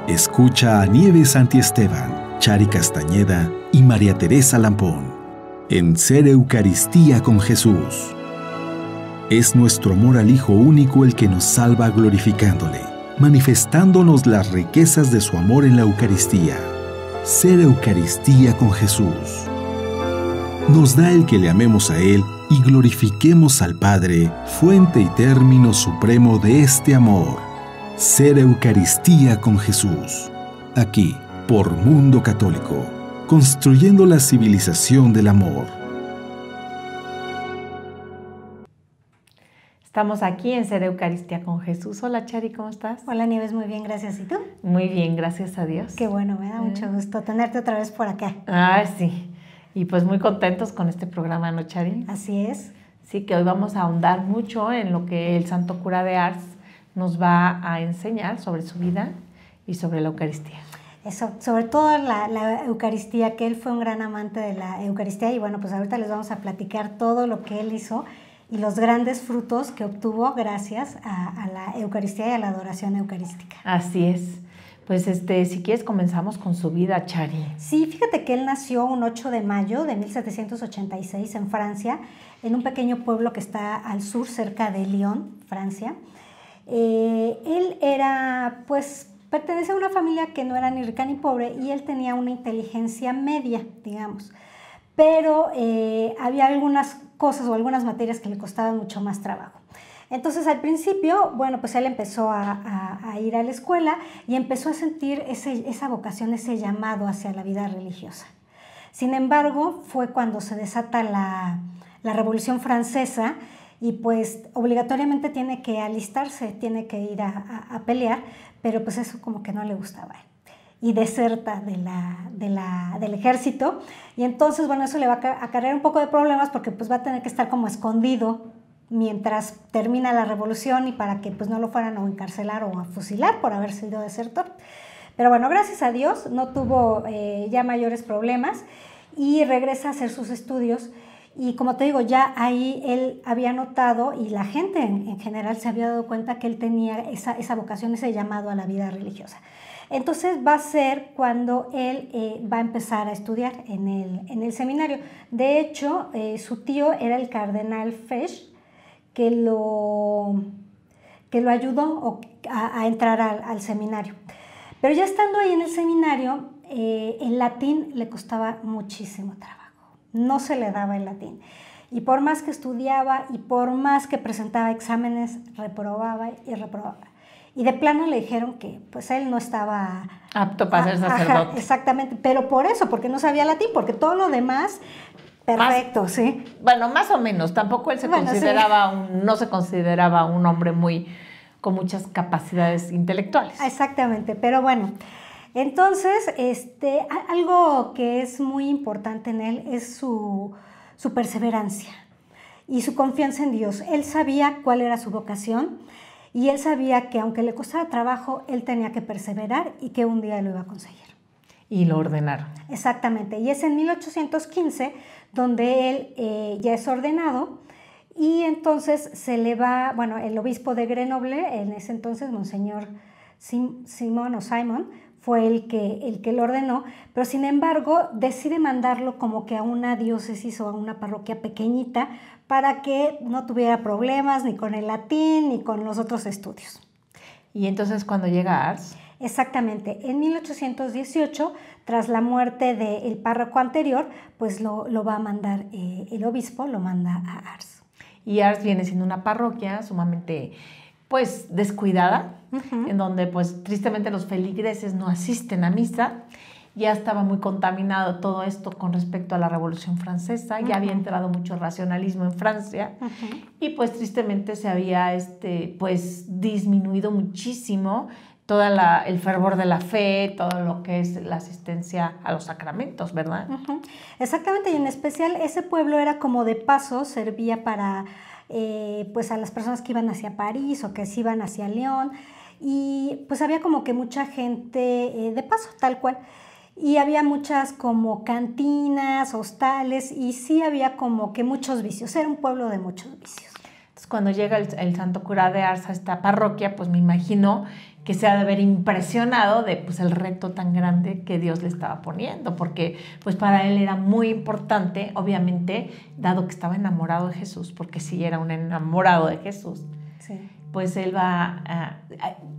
Escucha a Nieves Santiesteban, Chari Castañeda y María Teresa Lampón en Ser Eucaristía con Jesús. Es nuestro amor al Hijo único el que nos salva glorificándole, manifestándonos las riquezas de su amor en la Eucaristía. Ser Eucaristía con Jesús. Nos da el que le amemos a Él y glorifiquemos al Padre, fuente y término supremo de este amor. Ser Eucaristía con Jesús. Aquí, por Mundo Católico, construyendo la civilización del amor. Estamos aquí en Ser Eucaristía con Jesús. Hola, Chari, ¿cómo estás? Hola, Nieves, muy bien, gracias. ¿Y tú? Muy bien, gracias a Dios. Qué bueno, me da mucho gusto tenerte otra vez por acá. Ah, sí. Y pues muy contentos con este programa, ¿no, Chari? Así es. Sí, que hoy vamos a ahondar mucho en lo que el Santo Cura de Ars nos va a enseñar sobre su vida y sobre la Eucaristía. Eso, sobre todo la Eucaristía, que él fue un gran amante de la Eucaristía y bueno, pues ahorita les vamos a platicar todo lo que él hizo y los grandes frutos que obtuvo gracias a la Eucaristía y a la adoración eucarística. Así es. Pues si quieres comenzamos con su vida, Chari. Sí, fíjate que él nació un 8 de mayo de 1786 en Francia, en un pequeño pueblo que está al sur, cerca de Lyon, Francia. Él era, pues, pertenece a una familia que no era ni rica ni pobre y él tenía una inteligencia media, digamos. Pero había algunas cosas o algunas materias que le costaban mucho más trabajo. Entonces, al principio, bueno, pues él empezó a ir a la escuela y empezó a sentir esa vocación, ese llamado hacia la vida religiosa. Sin embargo, fue cuando se desata la Revolución Francesa y pues obligatoriamente tiene que alistarse, tiene que ir a pelear, pero pues eso como que no le gustaba a él. Y deserta del ejército y entonces, bueno, eso le va a acarrear un poco de problemas porque pues va a tener que estar como escondido mientras termina la revolución y para que pues no lo fueran a encarcelar o a fusilar por haber sido desertor. Pero bueno, gracias a Dios no tuvo ya mayores problemas y regresa a hacer sus estudios y como te digo, ya ahí él había notado y la gente en general se había dado cuenta que él tenía esa vocación, ese llamado a la vida religiosa. Entonces va a ser cuando él va a empezar a estudiar en el seminario. De hecho, su tío era el cardenal Fesch, que lo ayudó a entrar al seminario. Pero ya estando ahí en el seminario, el latín le costaba muchísimo trabajo. No se le daba el latín. Y por más que estudiaba y por más que presentaba exámenes, reprobaba y reprobaba. Y de plano le dijeron que pues él no estaba apto para ser sacerdote. Ajá, exactamente, pero por eso, porque no sabía latín, porque todo lo demás... Perfecto, sí. Bueno, más o menos. Tampoco él no se consideraba un hombre con muchas capacidades intelectuales. Exactamente, pero bueno. Entonces, algo que es muy importante en él es su perseverancia y su confianza en Dios. Él sabía cuál era su vocación y él sabía que aunque le costara trabajo, él tenía que perseverar y que un día lo iba a conseguir. Y lo ordenaron. Exactamente, y es en 1815 donde él ya es ordenado y entonces se le va, bueno, el obispo de Grenoble, en ese entonces, Monseñor Simon, fue el que lo ordenó, pero sin embargo decide mandarlo como que a una diócesis o a una parroquia pequeñita para que no tuviera problemas ni con el latín ni con los otros estudios. Y entonces cuando llega a Ars... Exactamente, en 1818, tras la muerte del párroco anterior, pues lo va a mandar, el obispo lo manda a Ars. Y Ars viene siendo una parroquia sumamente, pues, descuidada, en donde, pues, tristemente los feligreses no asisten a misa. Ya estaba muy contaminado todo esto con respecto a la Revolución Francesa, ya había entrado mucho racionalismo en Francia y, pues, tristemente se había, pues, disminuido muchísimo todo el fervor de la fe, todo lo que es la asistencia a los sacramentos, ¿verdad? Exactamente, y en especial ese pueblo era como de paso, servía para pues a las personas que iban hacia París o que se iban hacia León, y pues había como que mucha gente de paso, tal cual, y había muchas como cantinas, hostales, y sí había como que muchos vicios, era un pueblo de muchos vicios. Entonces, cuando llega el santo cura de Ars a esta parroquia, pues me imagino que se ha de haber impresionado de pues, el reto tan grande que Dios le estaba poniendo, porque pues para él era muy importante, obviamente, dado que estaba enamorado de Jesús, porque sí era un enamorado de Jesús, Sí. pues él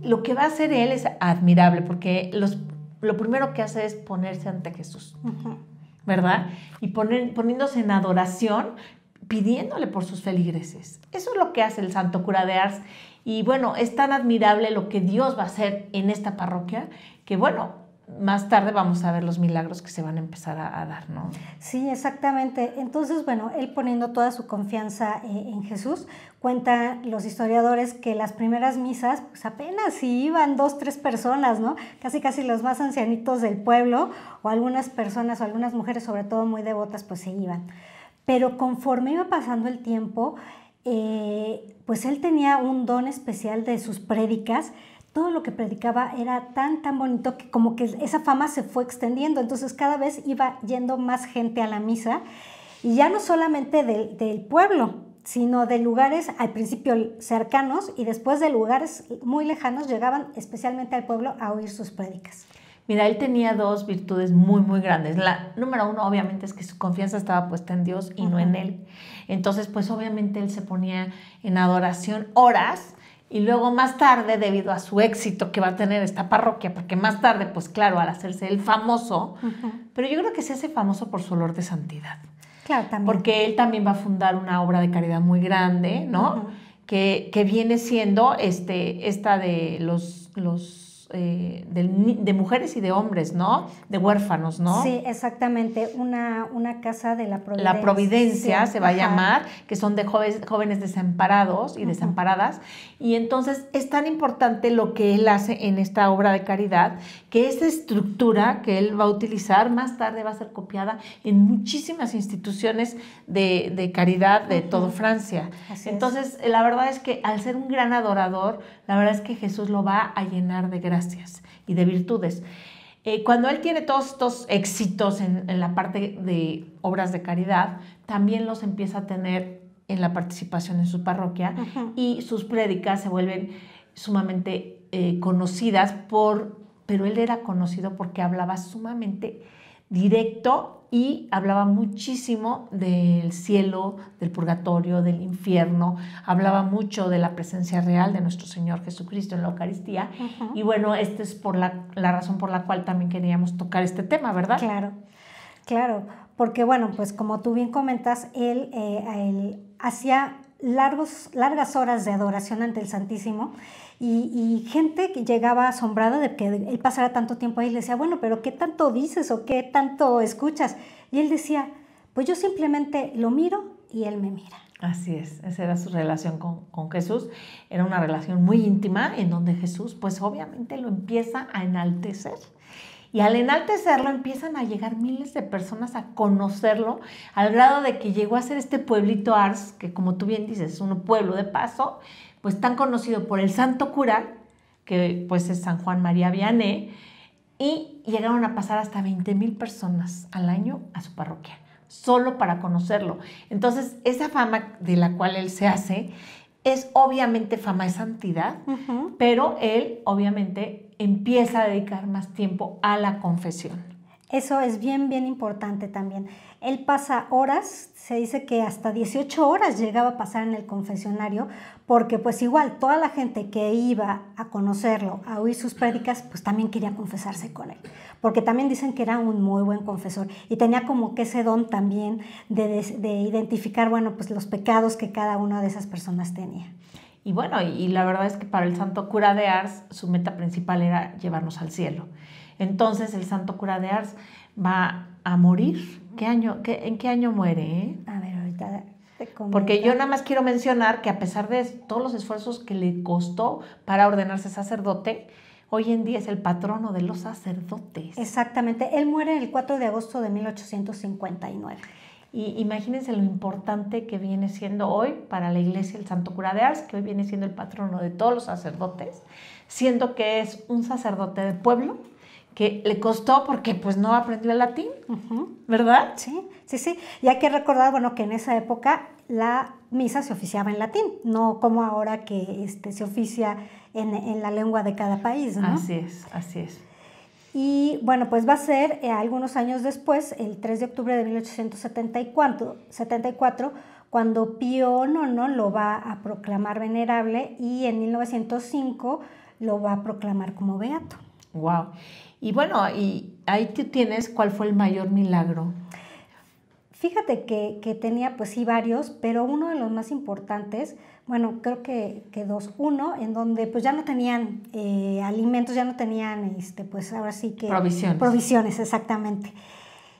lo que va a hacer él es admirable, porque lo primero que hace es ponerse ante Jesús, ¿verdad? Y poniéndose en adoración, pidiéndole por sus feligreses. Eso es lo que hace el santo cura de Ars. Y bueno, es tan admirable lo que Dios va a hacer en esta parroquia que bueno, más tarde vamos a ver los milagros que se van a empezar a dar, ¿no? Sí, exactamente. Entonces, bueno, él poniendo toda su confianza en Jesús, cuentan los historiadores que las primeras misas, pues apenas si iban 2, 3 personas, ¿no? Casi los más ancianitos del pueblo, o algunas personas, o algunas mujeres, sobre todo muy devotas, pues se iban. Pero conforme iba pasando el tiempo, pues él tenía un don especial de sus prédicas. Todo lo que predicaba era tan bonito que como que esa fama se fue extendiendo. Entonces cada vez iba yendo más gente a la misa, y ya no solamente del pueblo, sino de lugares al principio cercanos, y después de lugares muy lejanos llegaban especialmente al pueblo a oír sus prédicas. Mira, él tenía 2 virtudes muy grandes. La número 1, obviamente, es que su confianza estaba puesta en Dios y no en él. Entonces, pues obviamente él se ponía en adoración horas, y luego más tarde, debido a su éxito que va a tener esta parroquia, porque más tarde, pues claro, al hacerse él famoso, pero yo creo que se hace famoso por su olor de santidad. Claro, también. Porque él también va a fundar una obra de caridad muy grande, ¿no? Que viene siendo esta de de mujeres y de hombres, ¿no? De huérfanos, ¿no? Sí, exactamente. Una casa de la Providencia. La Providencia sí, se va a llamar, que son de jóvenes desamparados y desamparadas. Y entonces es tan importante lo que él hace en esta obra de caridad, que esa estructura que él va a utilizar más tarde va a ser copiada en muchísimas instituciones de caridad de toda Francia. Entonces, la verdad es que al ser un gran adorador, la verdad es que Jesús lo va a llenar de gracias y de virtudes. Cuando él tiene todos estos éxitos en la parte de obras de caridad, también los empieza a tener en la participación en su parroquia, y sus prédicas se vuelven sumamente conocidas pero él era conocido porque hablaba sumamente directo y hablaba muchísimo del cielo, del purgatorio, del infierno, hablaba mucho de la presencia real de nuestro Señor Jesucristo en la Eucaristía. Y bueno, esta es la razón por la cual también queríamos tocar este tema, ¿verdad? Claro, porque bueno, pues como tú bien comentas, él hacía largas horas de adoración ante el Santísimo, y gente que llegaba asombrada de que él pasara tanto tiempo ahí, y le decía, bueno, pero ¿qué tanto dices o qué tanto escuchas? Y él decía, pues yo simplemente lo miro y él me mira. Así es, esa era su relación con Jesús. Era una relación muy íntima en donde Jesús, pues obviamente lo empieza a enaltecer. Y al enaltecerlo empiezan a llegar miles de personas a conocerlo, al grado de que llegó a ser este pueblito Ars, que como tú bien dices, es un pueblo de paso, pues tan conocido por el santo cura, que pues es San Juan María Vianney, y llegaron a pasar hasta 20,000 personas al año a su parroquia, solo para conocerlo. Entonces, esa fama de la cual él se hace es obviamente fama de santidad, pero él obviamente empieza a dedicar más tiempo a la confesión. Eso es bien importante también. Él pasa horas, se dice que hasta 18 horas llegaba a pasar en el confesionario, porque pues igual toda la gente que iba a conocerlo, a oír sus prédicas, pues también quería confesarse con él, porque también dicen que era un muy buen confesor y tenía como que ese don también de identificar, bueno, pues los pecados que cada una de esas personas tenía. Y bueno, y la verdad es que para el santo cura de Ars, su meta principal era llevarnos al cielo. Entonces, el santo cura de Ars va a morir. ¿En qué año muere? A ver, ahorita te comento. Porque yo nada más quiero mencionar que a pesar de todos los esfuerzos que le costó para ordenarse sacerdote, hoy en día es el patrono de los sacerdotes. Exactamente. Él muere el 4 de agosto de 1859. Y imagínense lo importante que viene siendo hoy para la iglesia el santo cura de Ars, que hoy viene siendo el patrono de todos los sacerdotes, siendo que es un sacerdote de pueblo que le costó porque pues no aprendió el latín, ¿verdad? Sí. Y hay que recordar, bueno, que en esa época la misa se oficiaba en latín, no como ahora que se oficia en la lengua de cada país, ¿no? Así es. Y bueno, pues va a ser algunos años después, el 3 de octubre de 1874, cuando Pío IX lo va a proclamar venerable y en 1905 lo va a proclamar como beato. Wow. Y bueno, y ahí tú tienes cuál fue el mayor milagro. Fíjate que tenía pues sí varios, pero uno de los más importantes, bueno, creo que dos. Uno, en donde pues ya no tenían alimentos, ya no tenían, pues ahora sí que... Provisiones, exactamente.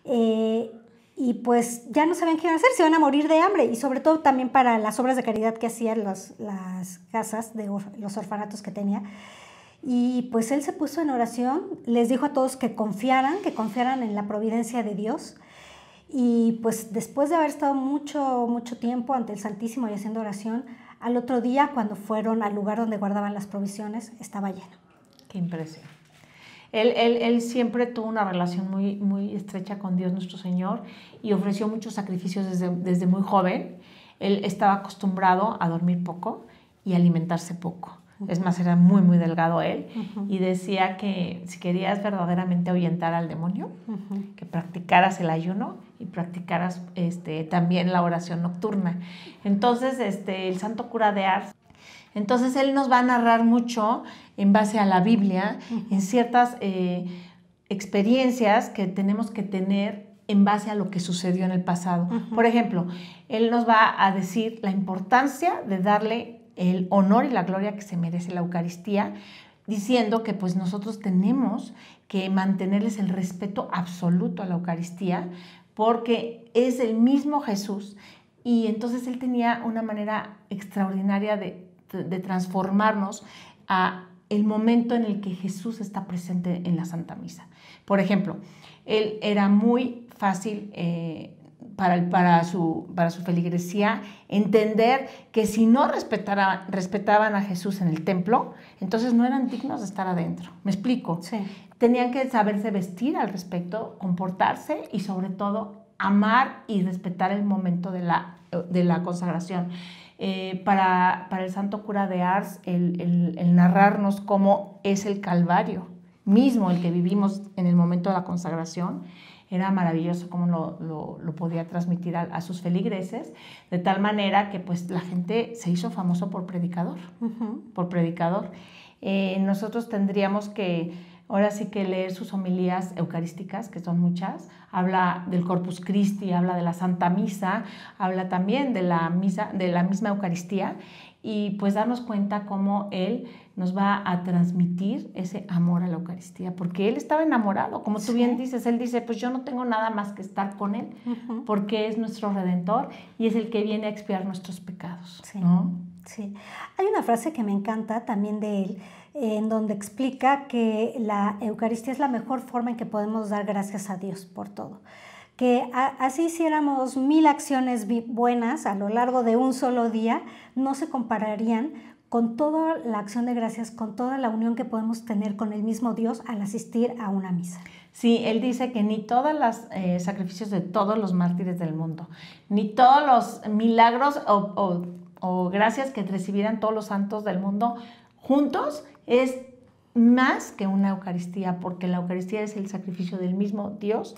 Y pues ya no sabían qué iban a hacer, se iban a morir de hambre, y sobre todo también para las obras de caridad que hacían las casas, los orfanatos que tenía. Y pues él se puso en oración, les dijo a todos que confiaran en la providencia de Dios. Y pues después de haber estado mucho tiempo ante el Santísimo y haciendo oración, al otro día, cuando fueron al lugar donde guardaban las provisiones, estaba lleno. Qué impresión. Él siempre tuvo una relación muy estrecha con Dios nuestro Señor y ofreció muchos sacrificios desde muy joven. Él estaba acostumbrado a dormir poco y alimentarse poco. Es más, era muy delgado él, y decía que si querías verdaderamente ahuyentar al demonio, que practicaras el ayuno y practicaras también la oración nocturna. Entonces, el santo cura de Ars, entonces él nos va a narrar mucho en base a la Biblia, en ciertas experiencias que tenemos que tener en base a lo que sucedió en el pasado. Por ejemplo, él nos va a decir la importancia de darle el honor y la gloria que se merece la Eucaristía, diciendo que pues nosotros tenemos que mantenerles el respeto absoluto a la Eucaristía, porque es el mismo Jesús, y entonces él tenía una manera extraordinaria de transformarnos a el momento en el que Jesús está presente en la Santa Misa. Por ejemplo, él era muy fácil para su feligresía entender que si no respetaban a Jesús en el templo, entonces no eran dignos de estar adentro. ¿Me explico? Sí. Tenían que saberse vestir al respecto, comportarse y sobre todo amar y respetar el momento de la consagración. Para el santo cura de Ars, el narrarnos cómo es el Calvario mismo, el que vivimos en el momento de la consagración, era maravilloso cómo lo podía transmitir a sus feligreses, de tal manera que pues la gente se hizo famoso por predicador. Nosotros tendríamos que, ahora sí que leer sus homilías eucarísticas, que son muchas. Habla del Corpus Christi, habla de la Santa Misa, habla también de la misma Eucaristía, y pues darnos cuenta cómo él nos va a transmitir ese amor a la Eucaristía, porque él estaba enamorado, como tú bien dices. Él dice, pues yo no tengo nada más que estar con él, porque es nuestro Redentor y es el que viene a expiar nuestros pecados, ¿no? Sí. Hay una frase que me encanta también de él, en donde explica que la Eucaristía es la mejor forma en que podemos dar gracias a Dios por todo. Que así hiciéramos 1000 acciones buenas a lo largo de un solo día, no se compararían con toda la acción de gracias, con toda la unión que podemos tener con el mismo Dios al asistir a una misa. Sí, él dice que ni todos los sacrificios de todos los mártires del mundo, ni todos los milagros o gracias que recibieran todos los santos del mundo juntos es más que una Eucaristía, porque la Eucaristía es el sacrificio del mismo Dios,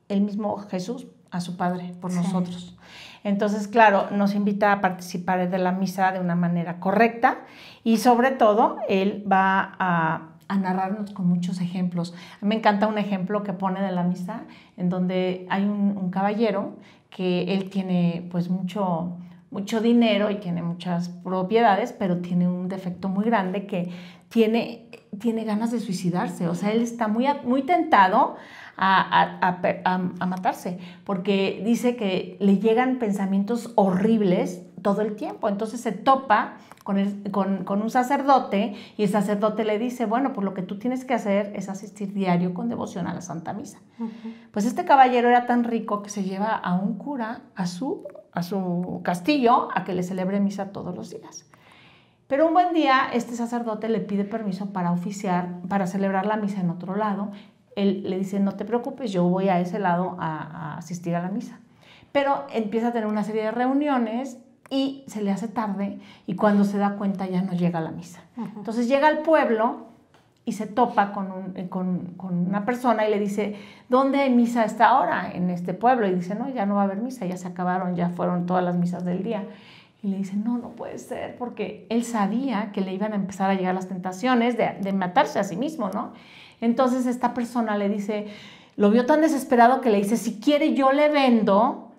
el mismo Jesús a su Padre por nosotros. Entonces, claro, nos invita a participar de la misa de una manera correcta, y sobre todo él va a narrarnos con muchos ejemplos. A mí me encanta un ejemplo que pone de la misa, en donde hay un caballero que él tiene pues mucho dinero y tiene muchas propiedades, pero tiene un defecto muy grande, que tiene ganas de suicidarse. O sea, él está muy tentado a matarse, porque dice que le llegan pensamientos horribles todo el tiempo. Entonces se topa con un sacerdote, y el sacerdote le dice, bueno, pues lo que tú tienes que hacer es asistir diario con devoción a la Santa Misa. Pues este caballero era tan rico que se lleva a un cura a su castillo a que le celebre misa todos los días. Pero un buen día este sacerdote le pide permiso para celebrar la misa en otro lado, él le dice, no te preocupes, yo voy a ese lado a asistir a la misa. Pero empieza a tener una serie de reuniones y se le hace tarde y cuando se da cuenta ya no llega a la misa. Entonces llega al pueblo y se topa con una persona y le dice, ¿dónde hay misa a esta hora en este pueblo? Y dice, no, ya no va a haber misa, ya se acabaron, ya fueron todas las misas del día. Y le dice, no, no puede ser, porque él sabía que le iban a empezar a llegar las tentaciones de matarse a sí mismo, ¿no? Entonces esta persona le dice, lo vio tan desesperado que le dice, si quiere yo le vendo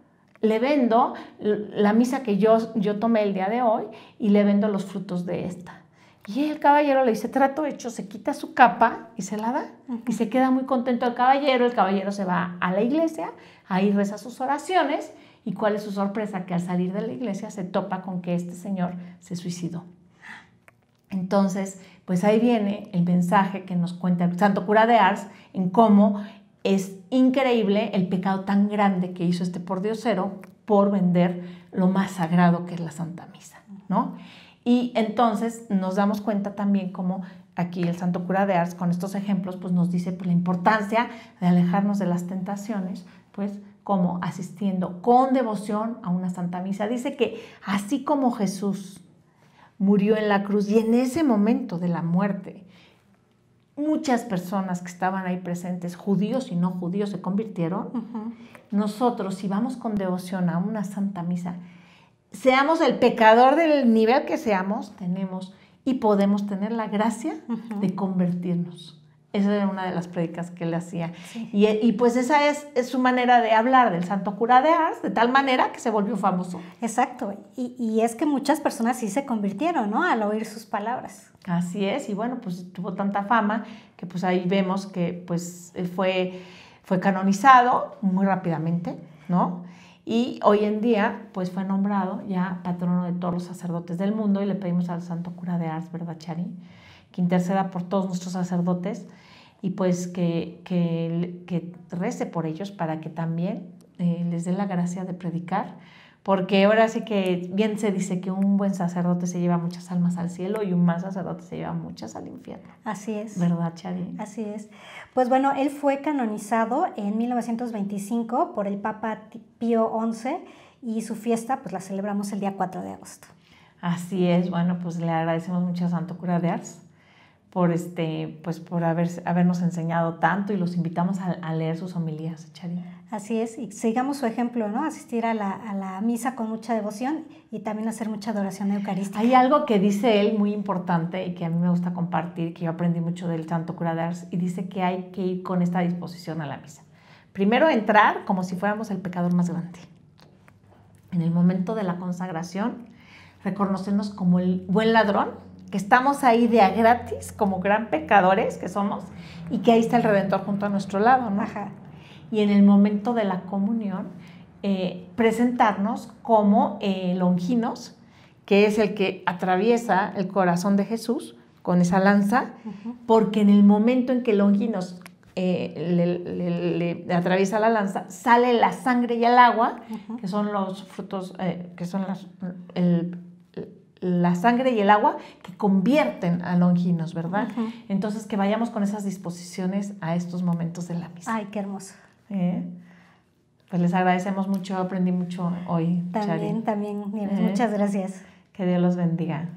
la misa que yo tomé el día de hoy y le vendo los frutos de esta. Y el caballero le dice, trato hecho, se quita su capa y se la da. Y se queda muy contento el caballero se va a la iglesia, ahí reza sus oraciones, y cuál es su sorpresa, que al salir de la iglesia se topa con que este señor se suicidó. Entonces, pues ahí viene el mensaje que nos cuenta el santo cura de Ars en cómo es increíble el pecado tan grande que hizo este pordiosero por vender lo más sagrado que es la Santa Misa, ¿no? Y entonces nos damos cuenta también cómo aquí el santo cura de Ars con estos ejemplos pues nos dice pues, la importancia de alejarnos de las tentaciones, pues como asistiendo con devoción a una Santa Misa. Dice que así como Jesús murió en la cruz y en ese momento de la muerte muchas personas que estaban ahí presentes, judíos y no judíos, se convirtieron, nosotros si vamos con devoción a una Santa Misa, seamos el pecador del nivel que seamos, tenemos y podemos tener la gracia de convertirnos. Esa era una de las prédicas que él hacía. Sí. Y pues esa es su manera de hablar del santo cura de Ars, de tal manera que se volvió famoso. Exacto. Y es que muchas personas sí se convirtieron, ¿no? Al oír sus palabras. Así es. Y bueno, pues tuvo tanta fama que pues ahí vemos que pues fue canonizado muy rápidamente, ¿no? Y hoy en día pues fue nombrado ya patrono de todos los sacerdotes del mundo y le pedimos al santo cura de Ars, ¿verdad, Chari? Que interceda por todos nuestros sacerdotes y pues que rece por ellos para que también les dé la gracia de predicar, porque ahora sí que bien se dice que un buen sacerdote se lleva muchas almas al cielo y un mal sacerdote se lleva muchas al infierno. Así es. ¿Verdad, Chari? Así es. Pues bueno, él fue canonizado en 1925 por el Papa Pío XI y su fiesta pues la celebramos el día 4 de agosto. Así es. Bueno, pues le agradecemos mucho a Santo Cura de Ars por habernos enseñado tanto y los invitamos a leer sus homilías, Chari. Así es, y sigamos su ejemplo, ¿no? Asistir a la misa con mucha devoción y también hacer mucha adoración eucarística. Hay algo que dice él muy importante y que a mí me gusta compartir, que yo aprendí mucho del Santo Cura de Ars, y dice que hay que ir con esta disposición a la misa. Primero entrar como si fuéramos el pecador más grande. En el momento de la consagración, reconocernos como el buen ladrón, que estamos ahí de a gratis, como gran pecadores que somos, y que ahí está el Redentor junto a nuestro lado, ¿no? Ajá. Y en el momento de la comunión, presentarnos como Longinos, que es el que atraviesa el corazón de Jesús con esa lanza, porque en el momento en que Longinos le atraviesa la lanza, sale la sangre y el agua, que son los frutos, que son la sangre y el agua que convierten a Longinos, ¿verdad? Entonces, que vayamos con esas disposiciones a estos momentos de la misa. Ay, qué hermoso. Pues les agradecemos mucho, aprendí mucho hoy, Chari. También, Nieves, muchas gracias. Que Dios los bendiga.